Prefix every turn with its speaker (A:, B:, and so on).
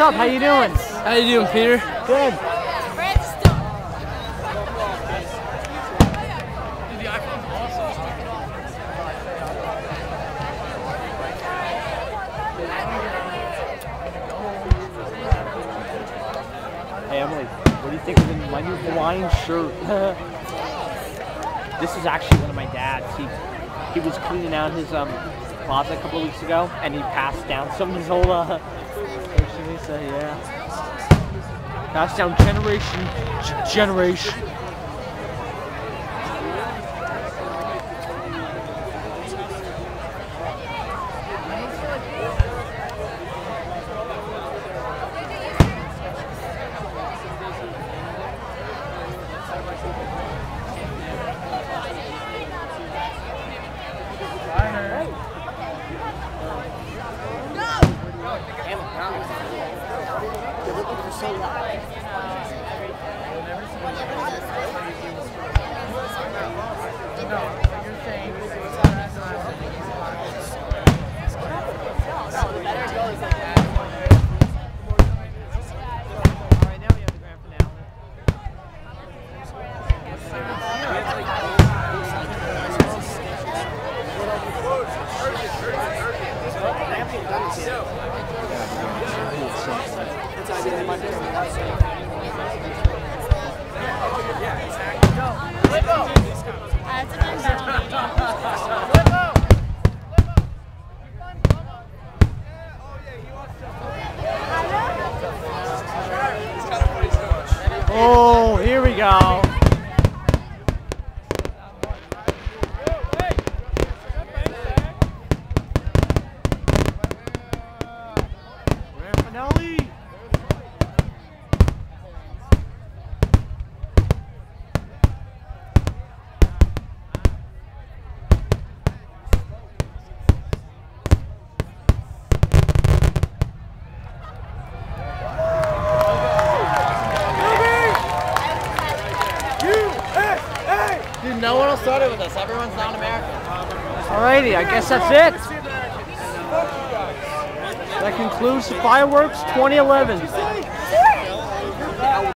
A: up? How you doing?
B: How you doing, Peter?
A: Good. Hey Emily, what do you think of my new Hawaiian shirt? This is actually one of my dad's. He was cleaning out his closet a couple of weeks ago, and he passed down some of his old so yeah, passed down generation to generation. Oh, here we go.
C: No one will start it with us. Everyone's non-American.
A: Alrighty, I guess that's it. That concludes the Fireworks 2011.